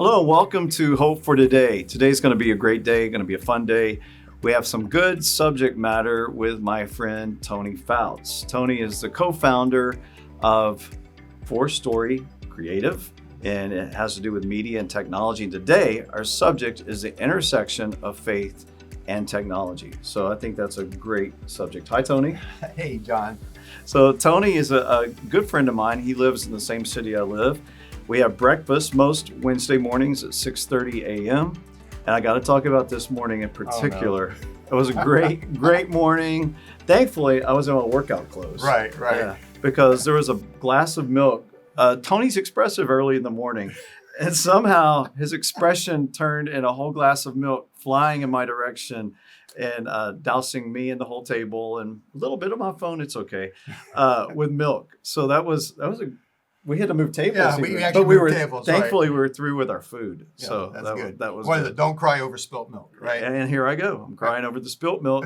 Hello and welcome to Hope for Today. Today's going to be a great day, going to be a fun day. We have some good subject matter with my friend Tony Fouts. Tony is the co-founder of 4Story Creative, and it has to do with media and technology. And today, our subject is the intersection of faith and technology. So I think that's a great subject. Hi, Tony. Hey, John. So Tony is a good friend of mine. He lives in the same city I live. We have breakfast most Wednesday mornings at 6:30 a.m. And I got to talk about this morning in particular. Oh, no. It was a great morning. Thankfully, I was in my workout clothes. Right. Yeah, because there was a glass of milk. Tony's expressive early in the morning. And somehow his expression turned in a whole glass of milk flying in my direction and dousing me and the whole table and a little bit of my phone, it's okay, with milk. So we had to move tables. Yeah, we actually moved tables. Thankfully, right. we were through with our food. Yeah, So that's good. That was What is good. it? Don't cry over spilt milk, right? And here I go. I'm crying over the spilt milk,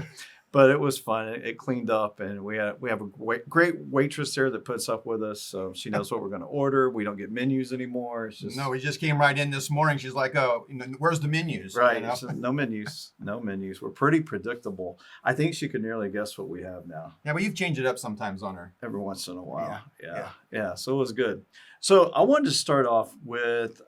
but it was fun. It cleaned up, and we have a great waitress there that puts up with us. So she knows what we're going to order. We don't get menus anymore. It's just No, we just came right in this morning. She's like, "Oh, where's the menus?" right. You know? So no menus. No menus. We're pretty predictable. I think she could nearly guess what we have now. Yeah, but you've changed it up sometimes on her. Every once in a while. Yeah. Yeah. So it was good. So I wanted to start off with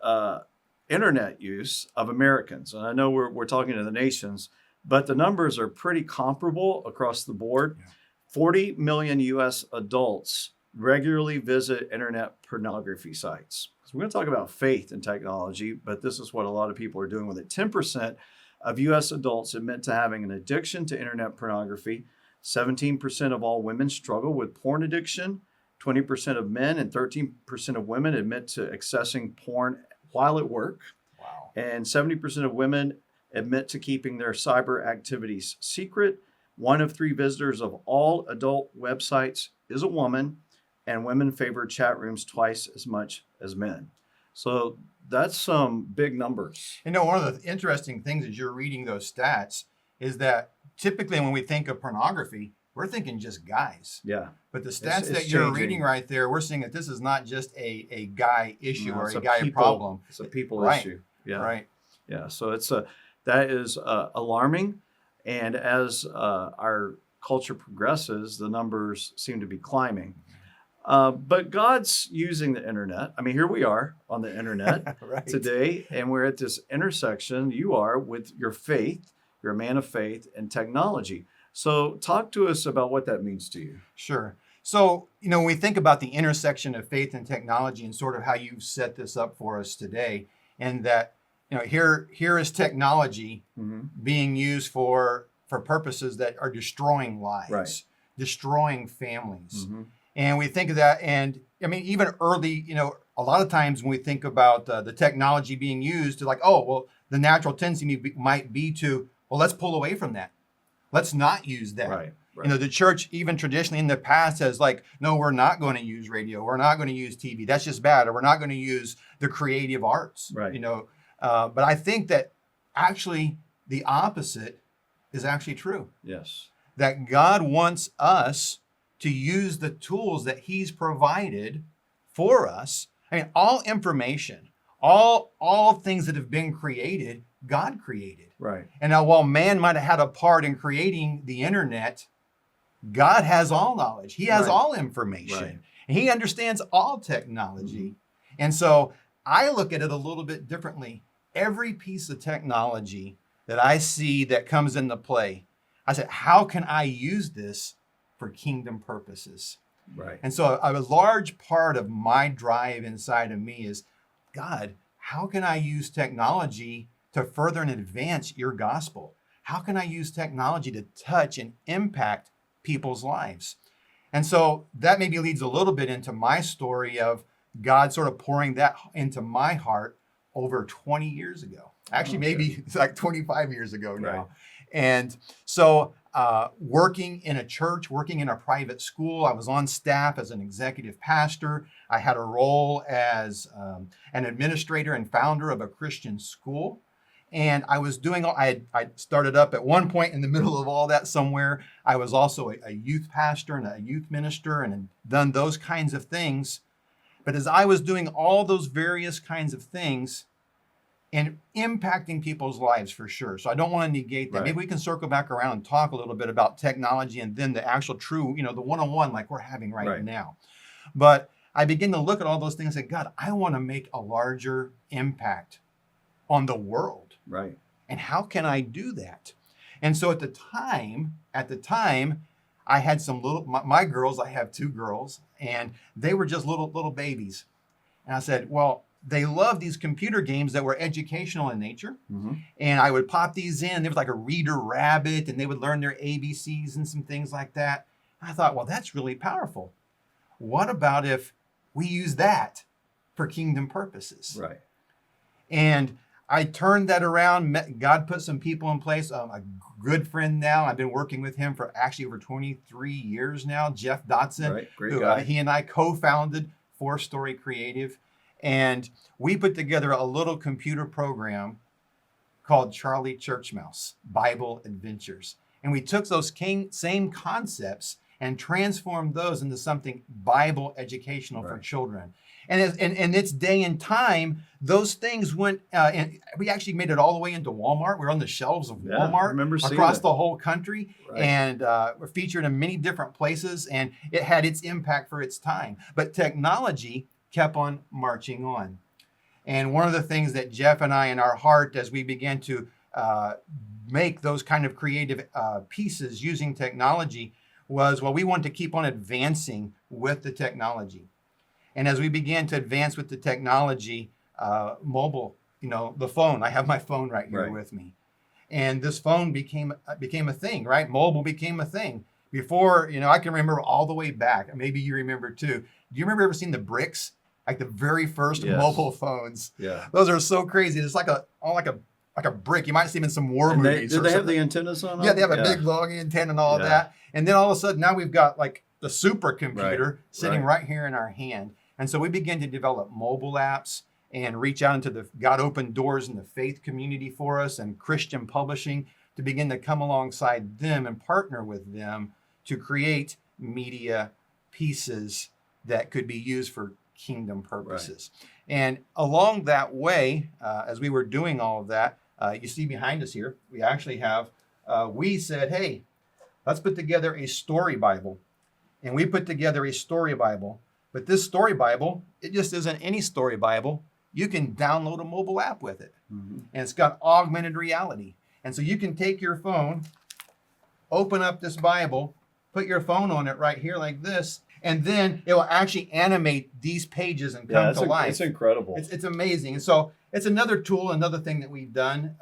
internet use of Americans. And I know we're talking to the nations, but the numbers are pretty comparable across the board. Yeah. 40 million US adults regularly visit internet pornography sites. So we're going to talk about faith and technology, but this is what a lot of people are doing with it. 10% of US adults admit to having an addiction to internet pornography. 17% of all women struggle with porn addiction. 20% of men and 13% of women admit to accessing porn while at work. Wow. And 70% of women admit to keeping their cyber activities secret. 1 of 3 visitors of all adult websites is a woman, and women favor chat rooms twice as much as men. So that's some big numbers. You know, one of the interesting things as you're reading those stats is that typically when we think of pornography, we're thinking just guys. Yeah. But the stats It's that you're changing. reading right there, we're seeing that this is not just a guy issue No, or it's a guy people- problem. It's a people Right. issue. Yeah. Right. Yeah. So that is alarming. And as our culture progresses, the numbers seem to be climbing. But God's using the internet. I mean, here we are on the internet Right. today, and we're at this intersection. You are with your faith. You're a man of faith and technology. So talk to us about what that means to you. Sure. So, when we think about the intersection of faith and technology and sort of how you've set this up for us today, and that, here is technology being used for purposes that are destroying lives, Right. destroying families. Mm-hmm. And we think of that, and I mean, even early, a lot of times when we think about the technology being used to the natural tendency might be to, let's pull away from that. Let's not use that. Right. The church, even traditionally in the past, has no, we're not going to use radio. We're not going to use TV. That's just bad. Or we're not going to use the creative arts. Right. But I think that actually the opposite is actually true. Yes. That God wants us to use the tools that He's provided for us. I mean, all information, all things that have been created, God created. Right. And now, while man might have had a part in creating the internet, God has all knowledge. He has Right. all information. Right. And He understands all technology. And so I look at it a little bit differently. Every piece of technology that I see that comes into play, I said, how can I use this for kingdom purposes? Right. And so a large part of my drive inside of me is, God, how can I use technology to further and advance your gospel? How can I use technology to touch and impact people's lives? And so that maybe leads a little bit into my story of God sort of pouring that into my heart over 20 years ago. Actually, maybe it's like 25 years ago now. Right. And so working in a church, working in a private school, I was on staff as an executive pastor. I had a role as an administrator and founder of a Christian school. And I was doing, I started up at one point in the middle of all that somewhere. I was also a youth pastor and a youth minister and had done those kinds of things. But as I was doing all those various kinds of things, and impacting people's lives for sure. So I don't want to negate that. Right. Maybe we can circle back around and talk a little bit about technology and then the actual true, the one-on-one like we're having right now. But I begin to look at all those things and say, God, I want to make a larger impact on the world. Right. And how can I do that? And so at the time, I had some my girls, I have 2 girls, and they were just little babies. And I said, well, they love these computer games that were educational in nature. Mm-hmm. And I would pop these in. There was like a Reader Rabbit, and they would learn their ABCs and some things like that. And I thought, well, that's really powerful. What about if we use that for kingdom purposes? Right. And I turned that around. God put some people in place. A good friend now. I've been working with him for actually over 23 years now, Jeff Dotson. Right. Great who, guy. he and I co-founded 4-Story Creative. And we put together a little computer program called Charlie Church Mouse Bible Adventures. And we took those same concepts and transformed those into something Bible educational for children. And in its day and time, those things went, and we actually made it all the way into Walmart. We were on the shelves of Walmart across the whole country, and we're featured in many different places, and it had its impact for its time. But technology kept on marching on. And one of the things that Jeff and I in our heart, as we began to make those kind of creative pieces using technology, was, well, we want to keep on advancing with the technology. And as we began to advance with the technology, mobile, the phone, I have my phone right here with me. And this phone became a thing, right? Mobile became a thing. Before, I can remember all the way back, maybe you remember too. Do you remember ever seeing the bricks? Like the very first mobile phones. Yeah. Those are so crazy. It's like a brick. You might see them in some war movies. Did they have the antennas on them? Yeah, they have a big long antenna and all of that. And then all of a sudden, now we've got like the supercomputer sitting right here in our hand. And so we begin to develop mobile apps and reach out into God opened doors in the faith community for us and Christian publishing to begin to come alongside them and partner with them to create media pieces that could be used for kingdom purposes. And along that way, as we were doing all of that, you see behind us here, we actually have, we said, hey, let's put together a story Bible. And we put together a story Bible. But this story Bible, it just isn't any story Bible. You can download a mobile app with it. Mm-hmm. And it's got augmented reality. And so you can take your phone, open up this Bible, put your phone on it right here like this, and then it will actually animate these pages and come to life. It's incredible. It's amazing. And so it's another tool, another thing that we've done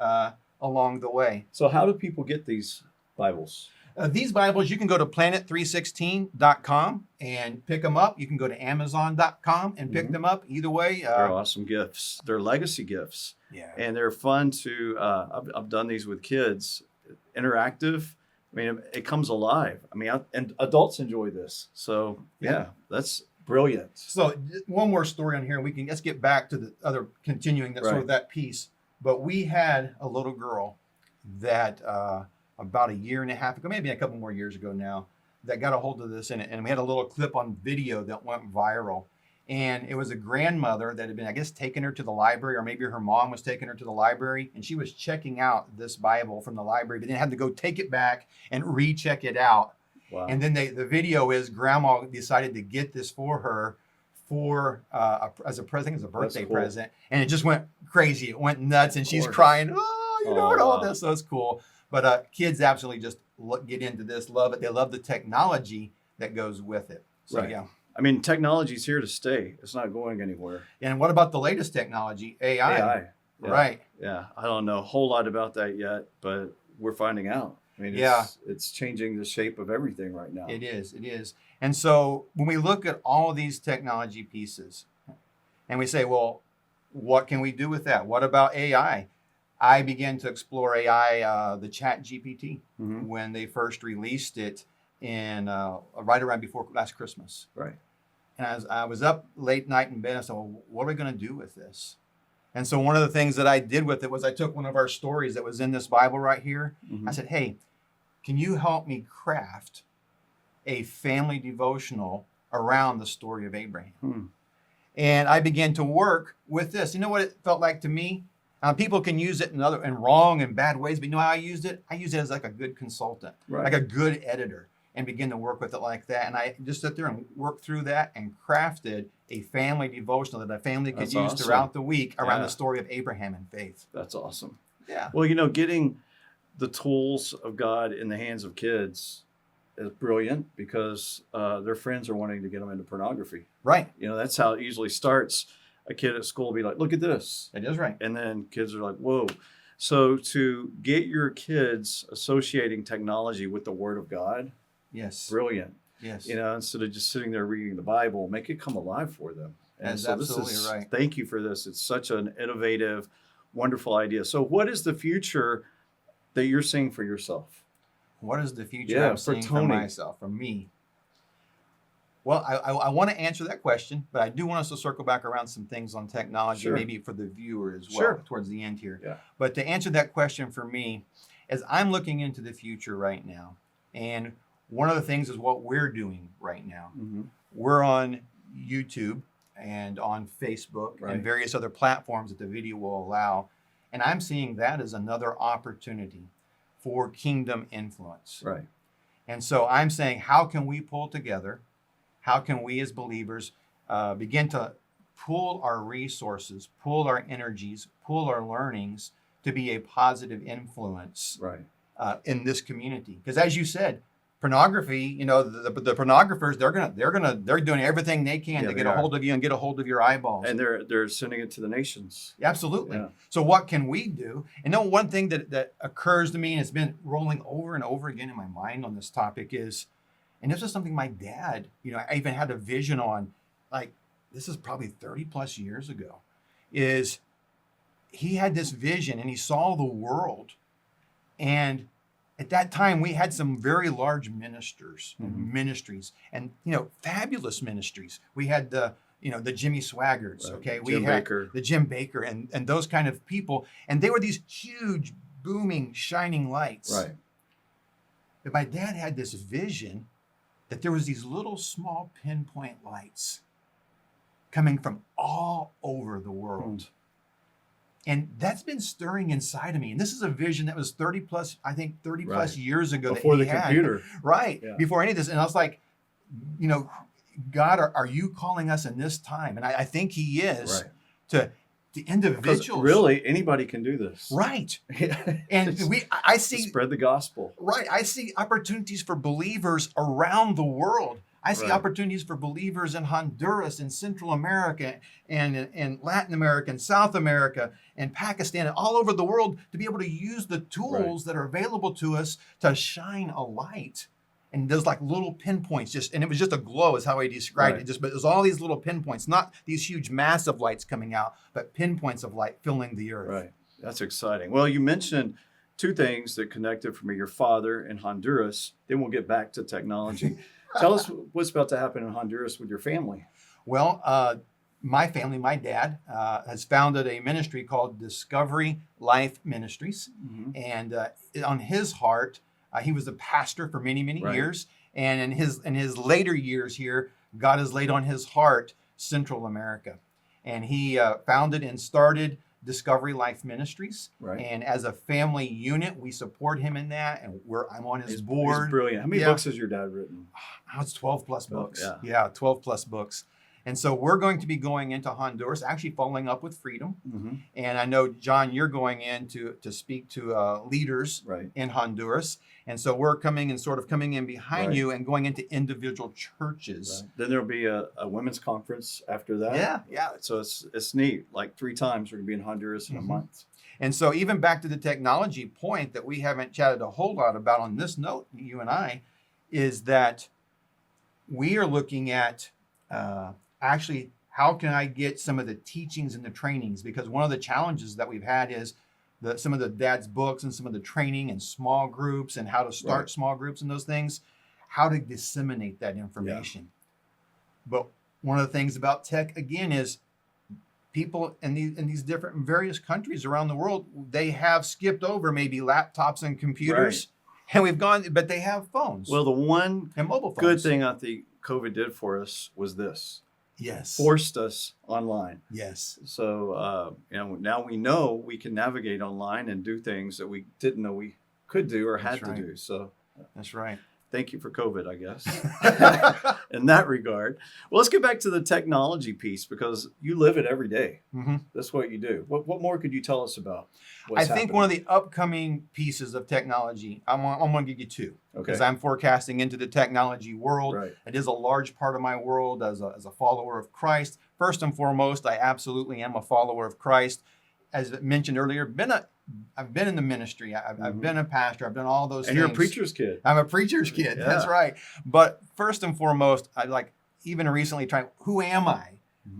along the way. So how do people get these Bibles? These Bibles, you can go to planet316.com and pick them up. You can go to amazon.com and pick them up. Either way. They're awesome gifts. They're legacy gifts. Yeah. And they're fun to, I've done these with kids, interactive. I mean, it comes alive. I mean, and adults enjoy this. So yeah, that's brilliant. So one more story on here. Let's get back to the other, continuing that sort of that piece. But we had a little girl that about a year and a half ago, maybe a couple more years ago now, that got a hold of this and we had a little clip on video that went viral. And it was a grandmother that had been, I guess, taking her to the library, or maybe her mom was taking her to the library, and she was checking out this Bible from the library, but then had to go take it back and recheck it out. Wow. And then the video is grandma decided to get this for her as a present, as a birthday present, and it just went crazy. It went nuts, and she's crying, all this. So it's cool. But kids absolutely just get into this, love it. They love the technology that goes with it. So yeah. I mean, technology's here to stay. It's not going anywhere. And what about the latest technology, AI? AI. Yeah. Right. Yeah. I don't know a whole lot about that yet, but we're finding out. I mean, it's changing the shape of everything right now. It is. And so when we look at all of these technology pieces and we say, well, what can we do with that? What about AI? I began to explore AI, the Chat GPT, when they first released it in right around before last Christmas. Right. And as I was up late night in bed, I said, well, what are we going to do with this? And so one of the things that I did with it was I took one of our stories that was in this Bible right here. I said, hey, can you help me craft a family devotional around the story of Abraham? And I began to work with this. You know what it felt like to me? People can use it in wrong and bad ways, but you know how I used it? I used it as like a good consultant, Right. like a good editor, and begin to work with it like that. And I just sit there and work through that and crafted a family devotional that a family could That's use awesome. throughout the week around Yeah. the story of Abraham and faith. That's awesome. Yeah. Well, getting the tools of God in the hands of kids is brilliant because their friends are wanting to get them into pornography. Right. That's how it usually starts. A kid at school will be like, look at this. That is right. And then kids are like, whoa. So to get your kids associating technology with the Word of God, Yes. brilliant. Yes. Instead of just sitting there reading the Bible, make it come alive for them. And That's so absolutely right. Thank you for this. It's such an innovative, wonderful idea. So what is the future that you're seeing for yourself? What is the future Yeah, I'm for seeing for Tony. myself, for me? Well, I want to answer that question, but I do want us to circle back around some things on technology, Sure. maybe for the viewer as well, Sure. towards the end here. Yeah. But to answer that question for me, as I'm looking into the future right now, and one of the things is what we're doing right now. Mm-hmm. We're on YouTube and on Facebook Right. and various other platforms that the video will allow. And I'm seeing that as another opportunity for kingdom influence. Right. And so I'm saying, how can we pull together? How can we as believers begin to pool our resources, pool our energies, pool our learnings to be a positive influence Right. in this community? Because as you said, pornography, the pornographers, they're doing everything they can Yeah, to they get a are. hold of you and get a hold of your eyeballs. And they're sending it to the nations. Absolutely. Yeah. So what can we do? And one thing that occurs to me, and it's been rolling over and over again in my mind on this topic is, and this is something my dad, I even had a vision on, like, this is probably 30 plus years ago, is he had this vision and he saw the world. And at that time, we had some very large ministers and Mhm. ministries and, fabulous ministries. We had the Jimmy Swaggarts, Right. okay? Jim We had Baker. the Jim Baker and those kind of people. And they were these huge, booming, shining lights. Right. But my dad had this vision that there was these little small pinpoint lights coming from all over the world. And that's been stirring inside of me. And this is a vision that was 30 plus Right. years ago. Before that the he had. computer. Right. Yeah. Before any of this. And I was like, God, are you calling us in this time? And I think he is Right. to Because individuals. really, anybody can do this. Right. And And I see spread the gospel. Right. I see opportunities for believers around the world. I see Right. opportunities for believers in Honduras and Central America and in Latin America and South America and Pakistan and all over the world to be able to use the tools that are available to us to shine a light. And there's like little pinpoints and it was just a glow is how he described Right. it. But there's all these little pinpoints, not these huge massive lights coming out, but pinpoints of light filling the earth. Right. That's exciting. Well, you mentioned two things that connected for me, your father in Honduras. Then we'll get back to technology. Tell us what's about to happen in Honduras with your family. Well, my family, my dad, has founded a ministry called Discovery Life Ministries. Mm-hmm. And on his heart, he was a pastor for many, many Right. years. And in his later years here, God has laid on his heart Central America. And he founded and started Discovery Life Ministries. Right. And as a family unit, we support him in that. And I'm on his He's board. brilliant. How many Yeah. books has your dad written? Now it's 12 plus 12, books. yeah. Yeah, 12 plus books. And so we're going to be going into Honduras, actually following up with Freedom. Mm-hmm. And I know, John, you're going in to speak to leaders Right. in Honduras. And so we're coming in behind Right. you and going into individual churches. Right. Then there'll be a women's conference after that. Yeah. So it's neat. Like 3 times we're going to be in Honduras in a Mhm. month. And so even back to the technology point that we haven't chatted a whole lot about on this note, you and I, is that we are looking at actually how can I get some of the teachings and the trainings? Because one of the challenges that we've had is some of the dad's books and some of the training and small groups and how to start Right. small groups and those things, how to disseminate that information. But one of the things about tech, again, is people in these different various countries around the world, they have skipped over maybe laptops and computers. And we've gone, but they have phones Well, the one and mobile phones. good thing I think COVID did for us was this. Yes. forced us online. Yes. So, now we know we can navigate online and do things that we didn't know we could do or had That's right. to do. So That's right. thank you for COVID, I guess, in that regard. Well, let's get back to the technology piece because you live it every day. Mm-hmm. That's what you do. What more could you tell us about I what's think happening? one of the upcoming pieces of technology, I'm going to give you two, because Okay. I'm forecasting into the technology world. Right. It is a large part of my world as a follower of Christ. First and foremost, I absolutely am a follower of Christ. As mentioned earlier, I've been in the ministry. I've been a pastor. I've done all those And things. you're a preacher's kid. I'm a preacher's kid. Yeah. That's right. But first and foremost, I even recently tried, who am I?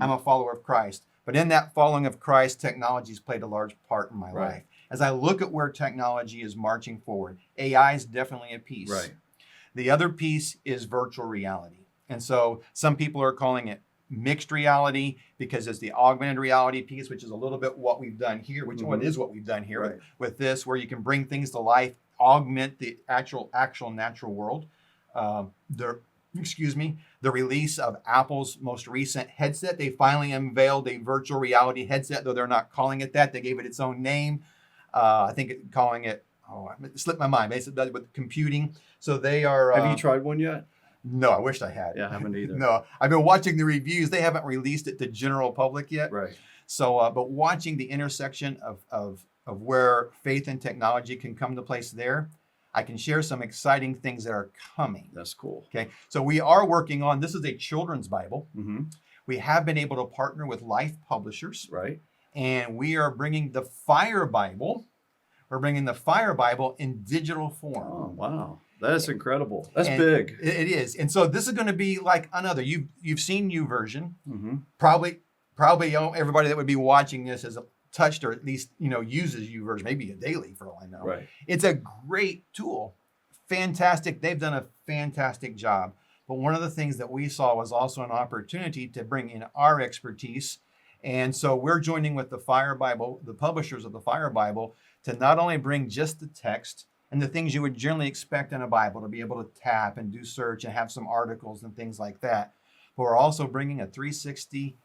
I'm a follower of Christ. But in that following of Christ, technology has played a large part in my Right. life. As I look at where technology is marching forward, AI is definitely a piece. Right. The other piece is virtual reality. And so some people are calling it mixed reality because it's the augmented reality piece, which is a little bit what we've done here, which what is what we've done here Right. with this, where you can bring things to life, augment the actual natural world. The release of Apple's most recent headset. They finally unveiled a virtual reality headset, though they're not calling it that. They gave it its own name. I think calling it, it slipped my mind. Basically, does with computing. So they are. Have you tried one yet? No, I wished I had. Yeah, I haven't either. No, I've been watching the reviews. They haven't released it to general public yet. Right. So, but watching the intersection of where faith and technology can come to place there, I can share some exciting things that are coming. That's cool. Okay, so we are working on, this is a children's Bible. Mm-hmm. We have been able to partner with Life Publishers, Right. and we are bringing the Fire Bible. We're bringing the Fire Bible in digital form. Oh, wow. That is incredible. That's And big. It is, and so this is going to be like another. You've seen YouVersion. Mm-hmm. Probably everybody that would be watching this has touched or at least uses YouVersion, maybe a daily for all I know. Right. It's a great tool, fantastic. They've done a fantastic job. But one of the things that we saw was also an opportunity to bring in our expertise, and so we're joining with the Fire Bible, the publishers of the Fire Bible, to not only bring just the text and the things you would generally expect in a Bible to be able to tap and do search and have some articles and things like that, but we're also bringing a 360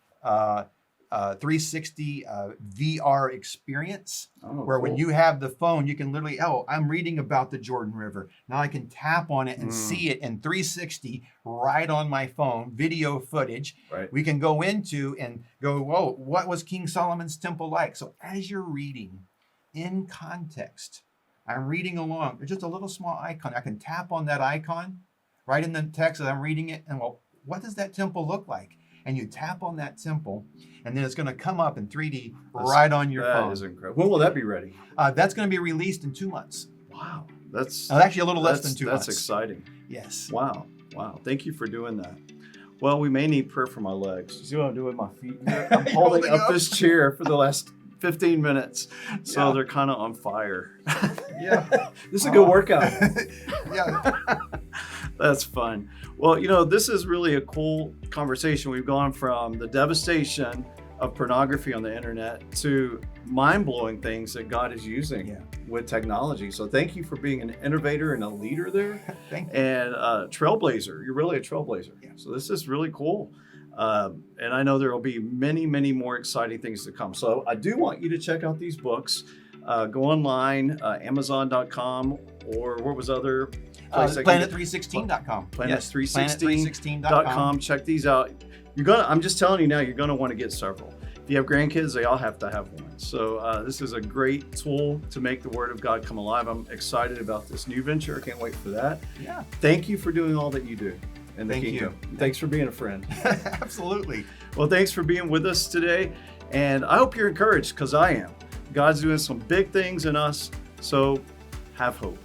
VR experience where when you have the phone, you can literally, I'm reading about the Jordan River. Now I can tap on it and see it in 360 right on my phone, video footage. Right. We can go into and go, whoa, what was King Solomon's temple like? So as you're reading in context, I'm reading along. There's just a little small icon. I can tap on that icon right in the text as I'm reading it. And what does that temple look like? And you tap on that temple, and then it's going to come up in 3D right on your phone. That is incredible. When will that be ready? That's going to be released in 2 months. Wow. That's Actually a little less than 2 months. That's exciting. Yes. Wow. Wow. Thank you for doing that. Well, we may need prayer for my legs. See what I'm doing with my feet here? I'm holding up this chair for the last 15 minutes. So they're kind of on fire. Yeah. This is a good workout. Yeah. That's fun. Well, this is really a cool conversation. We've gone from the devastation of pornography on the internet to mind-blowing things that God is using with technology. So thank you for being an innovator and a leader there. Thank you. And a trailblazer. You're really a trailblazer. Yeah. So this is really cool. And I know there will be many, many more exciting things to come. So I do want you to check out these books. Go online, Amazon.com, or what was other place? Planet316.com. Planet316.com. Check these out. I'm just telling you now, you're going to want to get several. If you have grandkids, they all have to have one. So this is a great tool to make the Word of God come alive. I'm excited about this new venture. I can't wait for that. Yeah. Thank you for doing all that you do in the Thank kingdom. you. Thanks for being a friend. Absolutely. Well, thanks for being with us today. And I hope you're encouraged, because I am. God's doing some big things in us. So have hope.